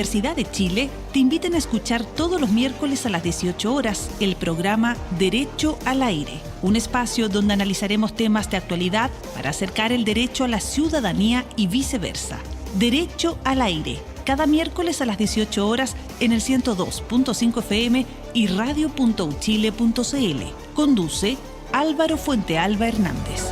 Universidad de Chile te invitan a escuchar todos los miércoles a las 18 horas el programa Derecho al Aire, un espacio donde analizaremos temas de actualidad para acercar el derecho a la ciudadanía y viceversa. Derecho al Aire, cada miércoles a las 18 horas en el 102.5 FM y radio.uchile.cl. Conduce Álvaro Fuentealba Hernández.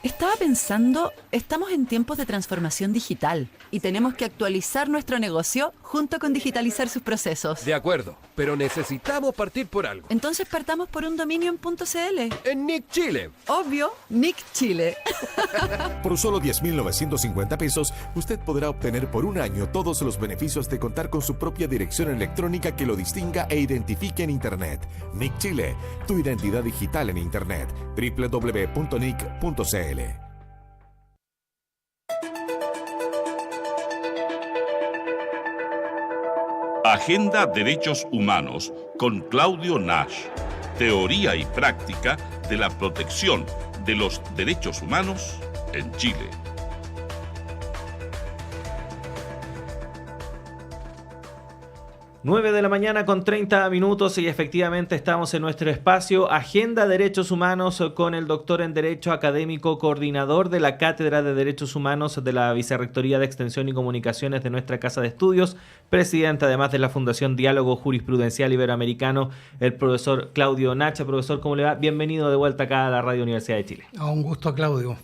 Estaba pensando, estamos en tiempos de transformación digital y tenemos que actualizar nuestro negocio junto con digitalizar sus procesos. De acuerdo, pero necesitamos partir por algo. Entonces partamos por un dominio en .cl. En Nick Chile. Obvio, Nick Chile. Por solo 10.950 pesos, usted podrá obtener por un año todos los beneficios de contar con su propia dirección electrónica que lo distinga e identifique en Internet. Nick Chile, tu identidad digital en Internet. www.nick.cl. Agenda Derechos Humanos con Claudio Nash. Teoría y práctica de la protección de los derechos humanos en Chile. 9 de la mañana con 30 minutos y efectivamente estamos en nuestro espacio Agenda Derechos Humanos con el doctor en Derecho académico, coordinador de la Cátedra de Derechos Humanos de la Vicerrectoría de Extensión y Comunicaciones de nuestra Casa de Estudios, presidente además de la Fundación Diálogo Jurisprudencial Iberoamericano, el profesor Claudio Nacha. Profesor, ¿cómo le va? Bienvenido de vuelta acá a la Radio Universidad de Chile. Un gusto, Claudio.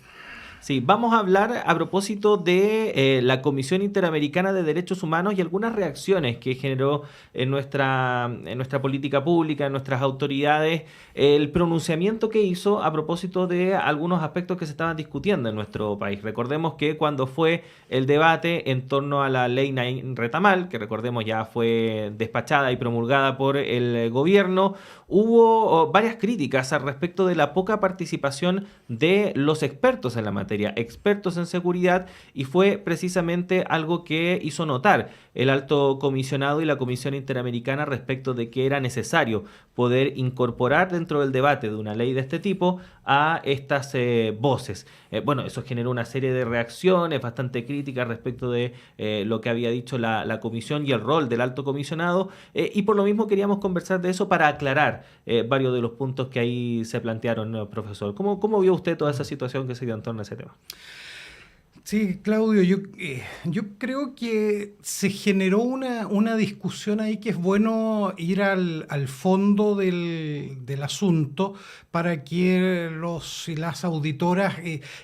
Sí, vamos a hablar a propósito de la Comisión Interamericana de Derechos Humanos y algunas reacciones que generó en nuestra política pública, en nuestras autoridades, el pronunciamiento que hizo a propósito de algunos aspectos que se estaban discutiendo en nuestro país. Recordemos que cuando fue el debate en torno a la ley Naín Retamal, que recordemos ya fue despachada y promulgada por el gobierno, hubo varias críticas al respecto de la poca participación de los expertos en la materia, expertos en seguridad, y fue precisamente algo que hizo notar el alto comisionado y la Comisión Interamericana respecto de que era necesario poder incorporar dentro del debate de una ley de este tipo a estas voces. Bueno, eso generó una serie de reacciones bastante críticas respecto de lo que había dicho la Comisión y el rol del alto comisionado, y por lo mismo queríamos conversar de eso para aclarar varios de los puntos que ahí se plantearon, profesor. ¿Cómo vio usted toda esa situación que se dio en torno a ese tema? Sí, Claudio, yo creo que se generó una discusión ahí que es bueno ir al fondo del asunto para que los y las auditoras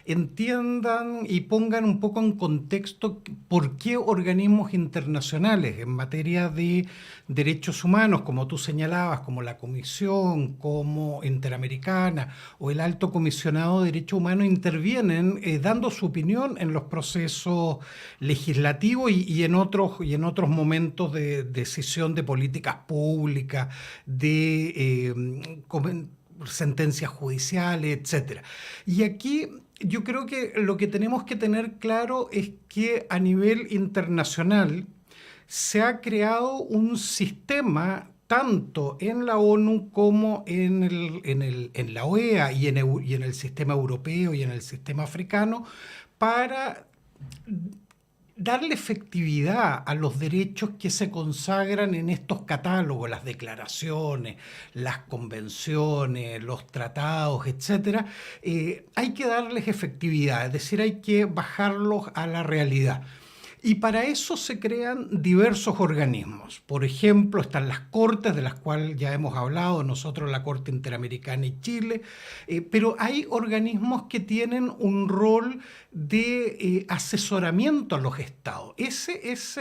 entiendan y pongan un poco en contexto por qué organismos internacionales en materia de derechos humanos, como tú señalabas, como la Comisión, como Interamericana o el Alto Comisionado de Derechos Humanos intervienen dando su opinión en los procesos legislativos y en otros momentos de decisión de políticas públicas, de sentencias judiciales, etcétera. Y aquí yo creo que lo que tenemos que tener claro es que a nivel internacional se ha creado un sistema tanto en la ONU como en la OEA y en el sistema europeo y en el sistema africano para darle efectividad a los derechos que se consagran en estos catálogos, las declaraciones, las convenciones, los tratados, etc. Hay que darles efectividad, es decir, hay que bajarlos a la realidad. Y para eso se crean diversos organismos. Por ejemplo, están las cortes, de las cuales ya hemos hablado nosotros, la Corte Interamericana y Chile, pero hay organismos que tienen un rol de asesoramiento a los estados. Ese es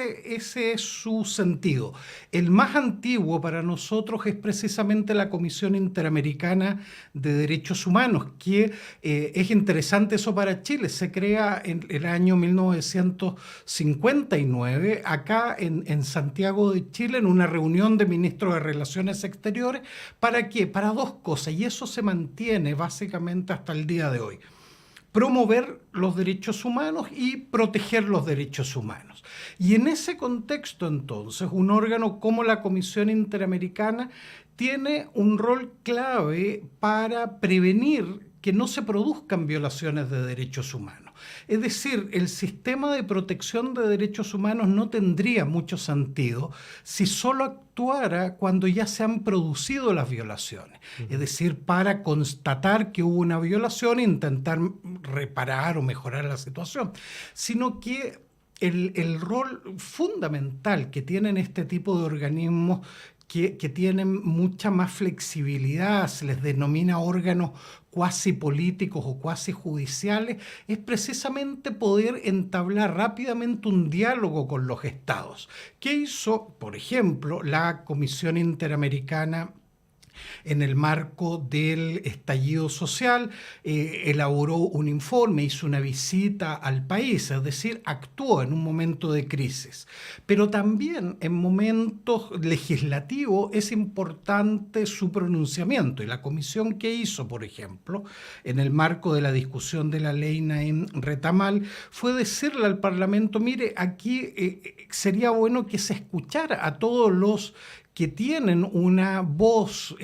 su sentido. El más antiguo para nosotros es precisamente la Comisión Interamericana de Derechos Humanos, que es interesante eso para Chile. Se crea en el año 1959 acá en Santiago de Chile, en una reunión de ministros de Relaciones Exteriores. ¿Para qué? Para dos cosas, y eso se mantiene básicamente hasta el día de hoy: promover los derechos humanos y proteger los derechos humanos. Y en ese contexto, entonces, un órgano como la Comisión Interamericana tiene un rol clave para prevenir que no se produzcan violaciones de derechos humanos. Es decir, el sistema de protección de derechos humanos no tendría mucho sentido si solo actuara cuando ya se han producido las violaciones. Es decir, para constatar que hubo una violación e intentar reparar o mejorar la situación. Sino que el rol fundamental que tienen este tipo de organismos que tienen mucha más flexibilidad, se les denomina órganos cuasi políticos o cuasi judiciales, es precisamente poder entablar rápidamente un diálogo con los estados. ¿Qué hizo, por ejemplo, la Comisión Interamericana en el marco del estallido social? Elaboró un informe, hizo una visita al país, es decir, actuó en un momento de crisis. Pero también en momentos legislativos es importante su pronunciamiento. Y la comisión que hizo, por ejemplo, en el marco de la discusión de la ley Naim-Retamal, fue decirle al Parlamento, mire, aquí sería bueno que se escuchara a todos los que tienen una voz,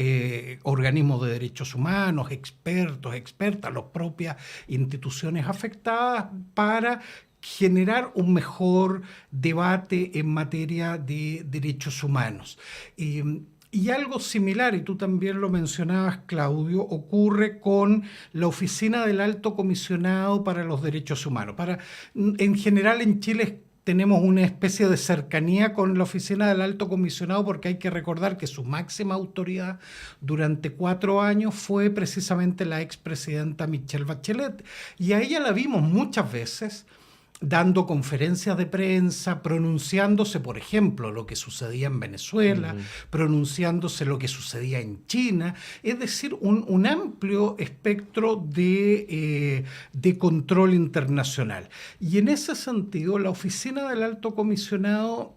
organismos de derechos humanos, expertos, expertas, las propias instituciones afectadas, para generar un mejor debate en materia de derechos humanos. Y algo similar, y tú también lo mencionabas, Claudio, ocurre con la Oficina del Alto Comisionado para los Derechos Humanos. En general en Chile tenemos una especie de cercanía con la Oficina del Alto Comisionado, porque hay que recordar que su máxima autoridad durante 4 años fue precisamente la expresidenta Michelle Bachelet. Y a ella la vimos muchas veces dando conferencias de prensa, pronunciándose, por ejemplo, lo que sucedía en Venezuela, pronunciándose lo que sucedía en China, es decir, un amplio espectro de control internacional. Y en ese sentido, la Oficina del Alto Comisionado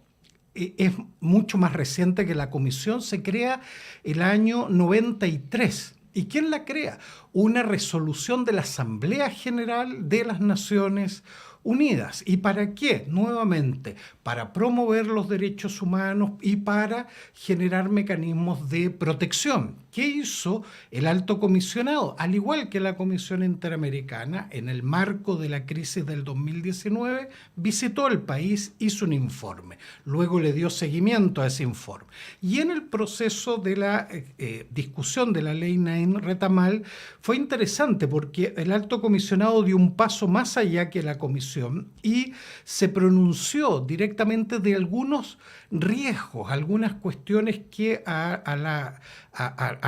es mucho más reciente que la comisión, se crea el año 93. ¿Y quién la crea? Una resolución de la Asamblea General de las Naciones Unidas. ¿Y para qué? Nuevamente, para promover los derechos humanos y para generar mecanismos de protección. ¿Qué hizo el Alto Comisionado? Al igual que la Comisión Interamericana, en el marco de la crisis del 2019, visitó el país, hizo un informe. Luego le dio seguimiento a ese informe. Y en el proceso de la discusión de la ley Naim-Retamal fue interesante porque el Alto Comisionado dio un paso más allá que la Comisión y se pronunció directamente de algunos riesgos, algunas cuestiones que a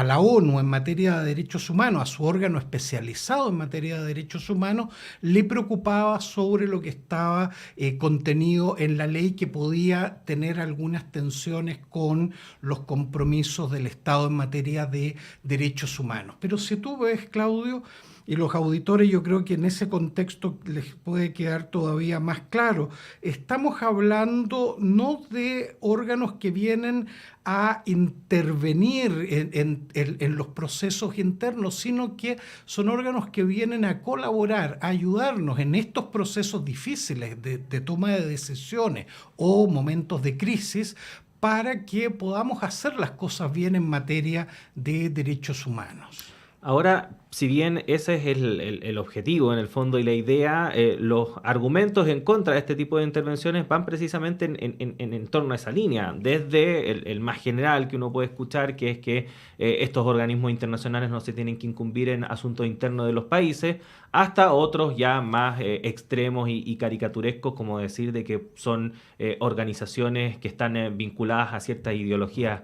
la ONU en materia de derechos humanos, a su órgano especializado en materia de derechos humanos, le preocupaba sobre lo que estaba contenido en la ley, que podía tener algunas tensiones con los compromisos del Estado en materia de derechos humanos. Pero si tú ves, Claudio, y los auditores, yo creo que en ese contexto les puede quedar todavía más claro, estamos hablando no de órganos que vienen a intervenir en los procesos internos, sino que son órganos que vienen a colaborar, a ayudarnos en estos procesos difíciles de toma de decisiones o momentos de crisis, para que podamos hacer las cosas bien en materia de derechos humanos. Ahora, si bien ese es el objetivo en el fondo y la idea, los argumentos en contra de este tipo de intervenciones van precisamente en torno a esa línea, desde el más general que uno puede escuchar, que es que estos organismos internacionales no se tienen que incumbir en asuntos internos de los países, hasta otros ya más extremos y caricaturescos, como decir de que son organizaciones que están vinculadas a ciertas ideologías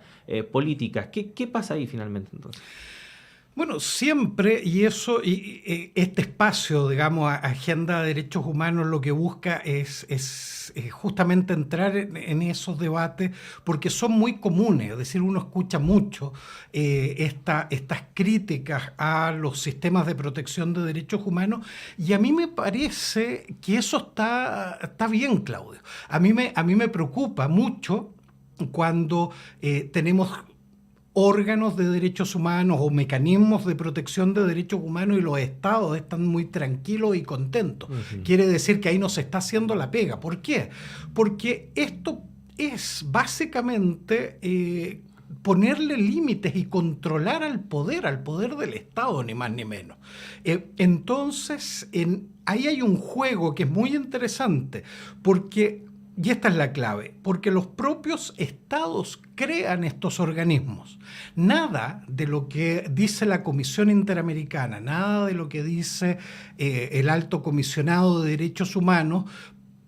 políticas. ¿Qué pasa ahí finalmente entonces? Bueno, siempre, y este espacio, digamos, Agenda de Derechos Humanos, lo que busca es justamente entrar en esos debates, porque son muy comunes, es decir, uno escucha mucho estas críticas a los sistemas de protección de derechos humanos, y a mí me parece que eso está bien, Claudio. A mí me preocupa mucho cuando tenemos órganos de derechos humanos o mecanismos de protección de derechos humanos y los estados están muy tranquilos y contentos. Quiere decir que ahí no se está haciendo la pega. ¿Por qué? Porque esto es básicamente ponerle límites y controlar al poder del Estado, ni más ni menos. Entonces, ahí hay un juego que es muy interesante, porque, y esta es la clave, porque los propios estados crean estos organismos. Nada de lo que dice la Comisión Interamericana, nada de lo que dice el Alto Comisionado de Derechos Humanos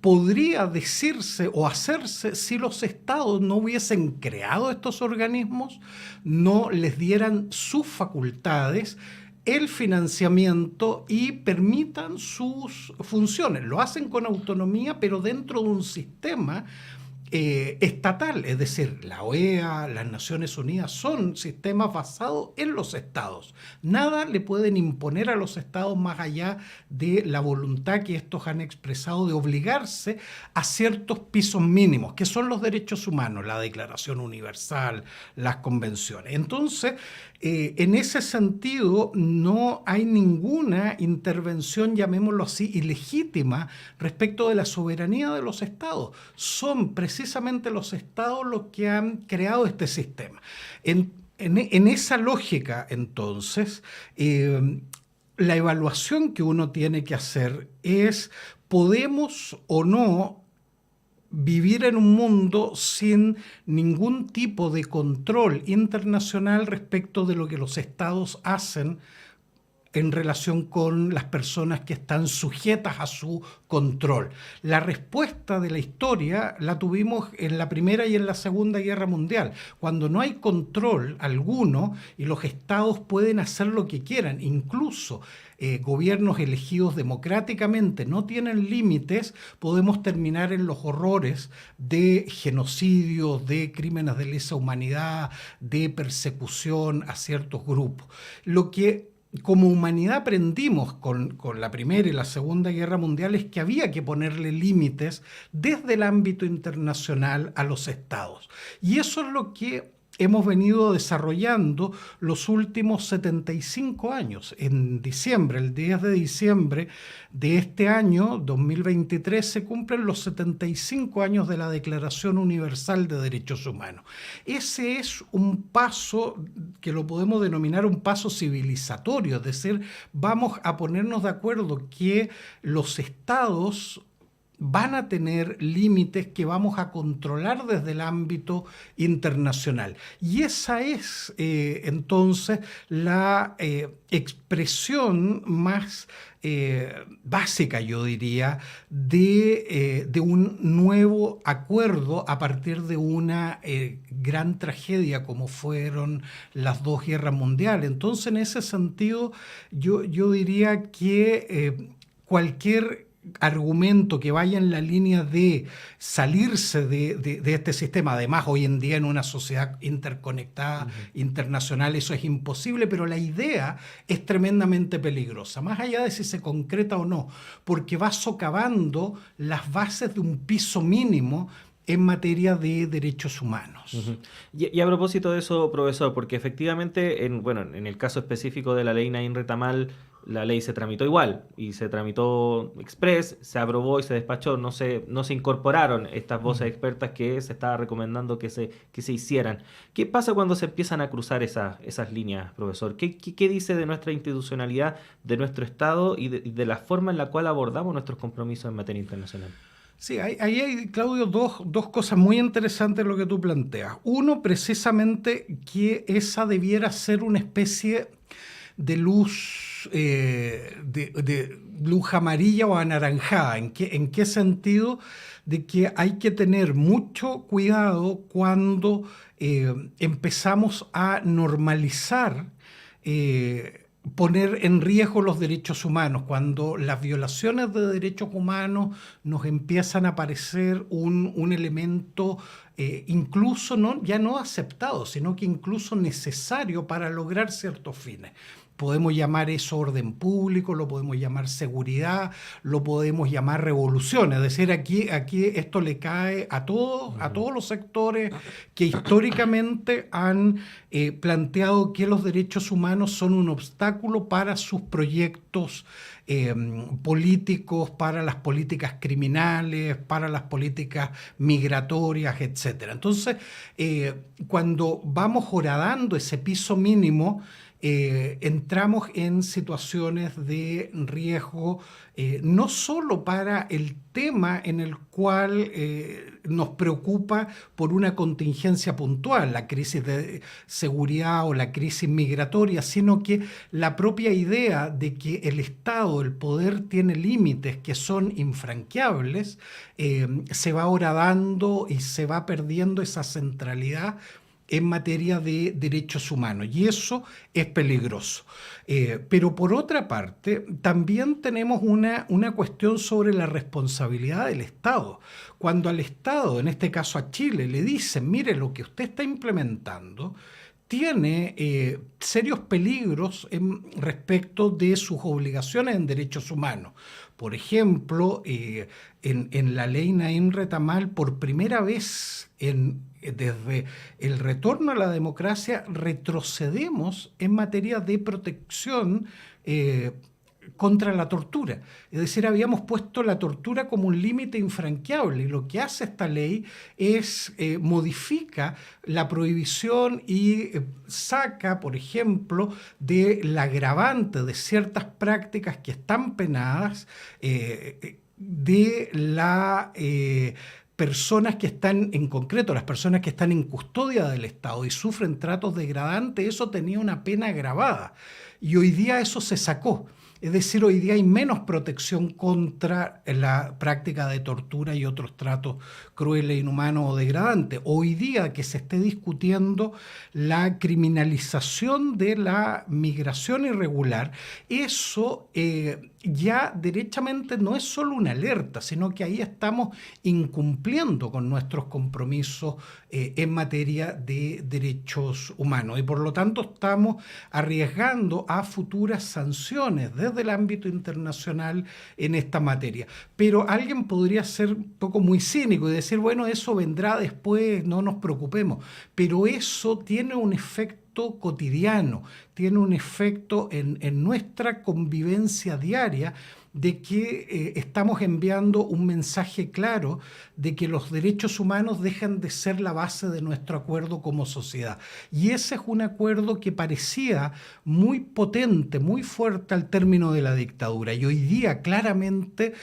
podría decirse o hacerse si los estados no hubiesen creado estos organismos, no les dieran sus facultades, el financiamiento y permitan sus funciones. Lo hacen con autonomía, pero dentro de un sistema estatal, es decir, la OEA, las Naciones Unidas son sistemas basados en los estados. Nada le pueden imponer a los estados más allá de la voluntad que estos han expresado de obligarse a ciertos pisos mínimos, que son los derechos humanos, la Declaración Universal, las convenciones. Entonces, en ese sentido, no hay ninguna intervención, llamémoslo así, ilegítima respecto de la soberanía de los estados. Son precisamente los estados los que han creado este sistema. En esa lógica, entonces, la evaluación que uno tiene que hacer es, ¿podemos o no vivir en un mundo sin ningún tipo de control internacional respecto de lo que los estados hacen en relación con las personas que están sujetas a su control? La respuesta de la historia la tuvimos en la Primera y en la Segunda Guerra Mundial, cuando no hay control alguno y los estados pueden hacer lo que quieran, incluso gobiernos elegidos democráticamente no tienen límites, podemos terminar en los horrores de genocidios, de crímenes de lesa humanidad, de persecución a ciertos grupos. Lo que como humanidad aprendimos con la Primera y la Segunda Guerra Mundial es que había que ponerle límites desde el ámbito internacional a los estados. Y eso es lo que hemos venido desarrollando los últimos 75 años. En diciembre, el 10 de diciembre de este año, 2023, se cumplen los 75 años de la Declaración Universal de Derechos Humanos. Ese es un paso que lo podemos denominar un paso civilizatorio, es decir, vamos a ponernos de acuerdo que los estados van a tener límites que vamos a controlar desde el ámbito internacional. Y esa es entonces la expresión más básica, yo diría, de un nuevo acuerdo a partir de una gran tragedia como fueron las dos guerras mundiales. Entonces, en ese sentido, yo diría que cualquier argumento que vaya en la línea de salirse de este sistema, además hoy en día en una sociedad interconectada, internacional, eso es imposible, pero la idea es tremendamente peligrosa, más allá de si se concreta o no, porque va socavando las bases de un piso mínimo en materia de derechos humanos. Y a propósito de eso, profesor, porque efectivamente, en el caso específico de la ley Naín Retamal, la ley se tramitó igual, y se tramitó express, se aprobó y se despachó, no se incorporaron estas voces expertas que se estaba recomendando que se hicieran. ¿Qué pasa cuando se empiezan a cruzar esas líneas, profesor? ¿Qué dice de nuestra institucionalidad, de nuestro Estado y de la forma en la cual abordamos nuestros compromisos en materia internacional? Sí, ahí hay, Claudio, dos cosas muy interesantes en lo que tú planteas. Uno, precisamente, que esa debiera ser una especie de luz, de luz amarilla o anaranjada. ¿En qué sentido? De que hay que tener mucho cuidado cuando empezamos a normalizar poner en riesgo los derechos humanos, cuando las violaciones de derechos humanos nos empiezan a parecer un elemento incluso ya no aceptado, sino que incluso necesario para lograr ciertos fines. Podemos llamar eso orden público, lo podemos llamar seguridad, lo podemos llamar revolución. Es decir, aquí esto le cae a todos los sectores que históricamente han planteado que los derechos humanos son un obstáculo para sus proyectos políticos, para las políticas criminales, para las políticas migratorias, etc. Entonces, cuando vamos horadando ese piso mínimo, entramos en situaciones de riesgo, no solo para el tema en el cual nos preocupa por una contingencia puntual, la crisis de seguridad o la crisis migratoria, sino que la propia idea de que el Estado, el poder, tiene límites que son infranqueables, se va horadando y se va perdiendo esa centralidad en materia de derechos humanos, y eso es peligroso. Pero por otra parte, también tenemos una cuestión sobre la responsabilidad del Estado. Cuando al Estado, en este caso a Chile, le dicen, mire, lo que usted está implementando tiene serios peligros respecto de sus obligaciones en derechos humanos. Por ejemplo, en la ley Naim Retamal, por primera vez desde el retorno a la democracia, retrocedemos en materia de protección contra la tortura. Es decir, habíamos puesto la tortura como un límite infranqueable, y lo que hace esta ley es modifica la prohibición y saca, por ejemplo, del agravante de ciertas prácticas que están penadas de la personas que están, en concreto, las personas que están en custodia del Estado y sufren tratos degradantes. Eso tenía una pena agravada, y hoy día eso se sacó. Es decir, hoy día hay menos protección contra la práctica de tortura y otros tratos crueles, inhumanos o degradantes. Hoy día que se esté discutiendo la criminalización de la migración irregular, eso ya derechamente no es solo una alerta, sino que ahí estamos incumpliendo con nuestros compromisos en materia de derechos humanos, y por lo tanto estamos arriesgando a futuras sanciones desde el ámbito internacional en esta materia. Pero alguien podría ser un poco muy cínico y decir, bueno, eso vendrá después, no nos preocupemos, pero eso tiene un efecto cotidiano, tiene un efecto en nuestra convivencia diaria, de que estamos enviando un mensaje claro de que los derechos humanos dejan de ser la base de nuestro acuerdo como sociedad. Y ese es un acuerdo que parecía muy potente, muy fuerte al término de la dictadura, y hoy día claramente,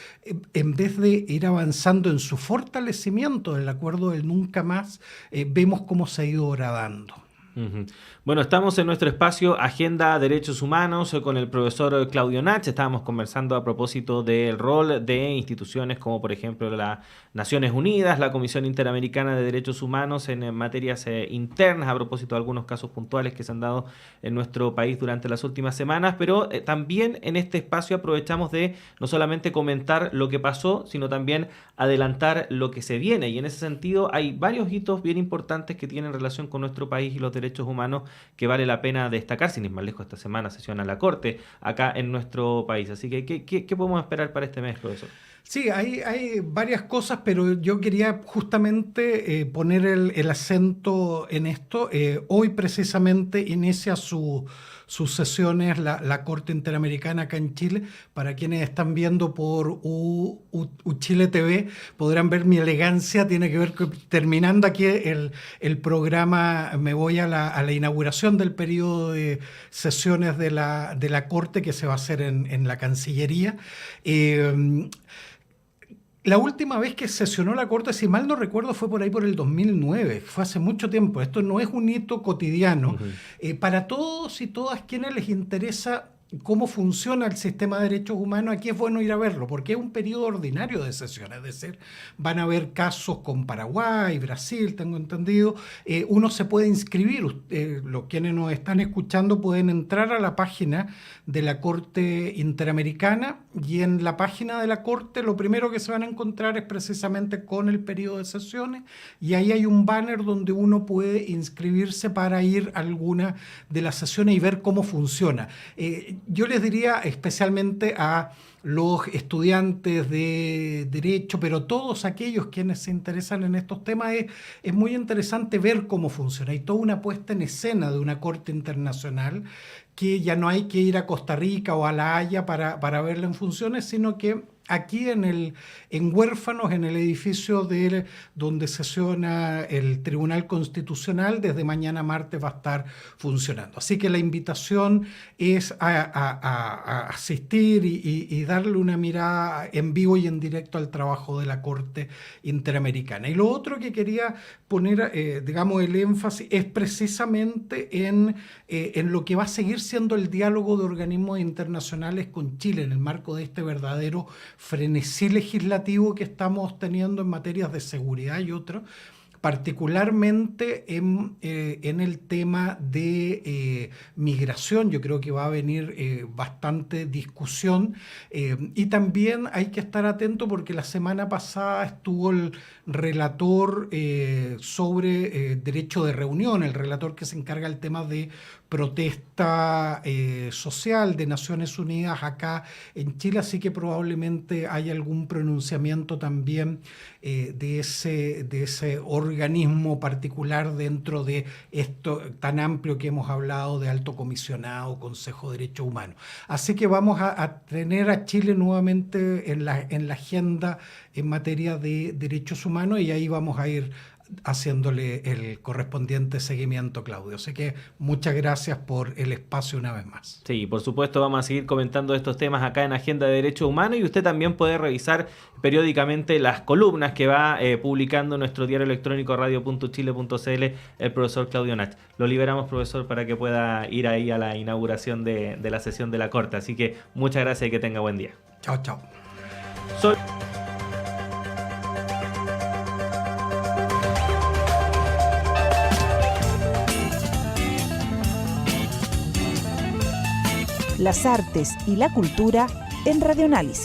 en vez de ir avanzando en su fortalecimiento del acuerdo del nunca más, vemos cómo se ha ido horadando. Uh-huh. Bueno, estamos en nuestro espacio Agenda Derechos Humanos con el profesor Claudio Nach. Estábamos conversando a propósito del rol de instituciones como, por ejemplo, las Naciones Unidas, la Comisión Interamericana de Derechos Humanos en materias internas, a propósito de algunos casos puntuales que se han dado en nuestro país durante las últimas semanas, pero también en este espacio aprovechamos de no solamente comentar lo que pasó, sino también adelantar lo que se viene, y en ese sentido hay varios hitos bien importantes que tienen relación con nuestro país y los derechos humanos que vale la pena destacar. Sin ir más lejos, esta semana sesiona la Corte acá en nuestro país. Así que, ¿qué podemos esperar para este mes, profesor? Sí, hay varias cosas, pero yo quería justamente poner el acento en esto. Hoy precisamente inicia sus sesiones la Corte Interamericana acá en Chile. Para quienes están viendo por Chile TV, podrán ver mi elegancia. Tiene que ver con, terminando aquí el programa, me voy a la inauguración del periodo de sesiones de la Corte, que se va a hacer en la Cancillería. La última vez que sesionó la Corte, si mal no recuerdo, fue por ahí por el 2009, fue hace mucho tiempo. Esto no es un hito cotidiano. Uh-huh. Para todos y todas quienes les interesa cómo funciona el sistema de derechos humanos, aquí es bueno ir a verlo, porque es un periodo ordinario de sesiones. Es decir, van a haber casos con Paraguay, Brasil, tengo entendido. Uno se puede inscribir, los quienes nos están escuchando pueden entrar a la página de la Corte Interamericana, y en la página de la Corte lo primero que se van a encontrar es precisamente con el periodo de sesiones, y ahí hay un banner donde uno puede inscribirse para ir a alguna de las sesiones y ver cómo funciona. Yo les diría especialmente a los estudiantes de Derecho, pero todos aquellos quienes se interesan en estos temas, es muy interesante ver cómo funciona. Hay toda una puesta en escena de una Corte Internacional que ya no hay que ir a Costa Rica o a La Haya para verla en funciones, sino que aquí en Huérfanos, en el edificio donde sesiona el Tribunal Constitucional. Desde mañana martes va a estar funcionando. Así que la invitación es a asistir y darle una mirada en vivo y en directo al trabajo de la Corte Interamericana. Y lo otro que quería poner, digamos, el énfasis es precisamente en lo que va a seguir siendo el diálogo de organismos internacionales con Chile en el marco de este verdadero frenesí legislativo que estamos teniendo en materias de seguridad y otros, particularmente en el tema de migración. Yo creo que va a venir bastante discusión, y también hay que estar atento porque la semana pasada estuvo el relator sobre derecho de reunión, el relator que se encarga del tema de protesta social de Naciones Unidas acá en Chile, así que probablemente haya algún pronunciamiento también de ese organismo particular dentro de esto tan amplio que hemos hablado de Alto Comisionado, Consejo de Derechos Humanos. Así que vamos a tener a Chile nuevamente en la agenda en materia de derechos humanos, y ahí vamos a ir haciéndole el correspondiente seguimiento, Claudio. Así que muchas gracias por el espacio una vez más. Sí, por supuesto vamos a seguir comentando estos temas acá en Agenda de Derechos Humanos, y usted también puede revisar periódicamente las columnas que va publicando en nuestro diario electrónico radio.chile.cl el profesor Claudio Nach. Lo liberamos, profesor, para que pueda ir ahí a la inauguración de la sesión de la Corte. Así que muchas gracias y que tenga buen día. Chao, chao. Las artes y la cultura en Radioanálisis.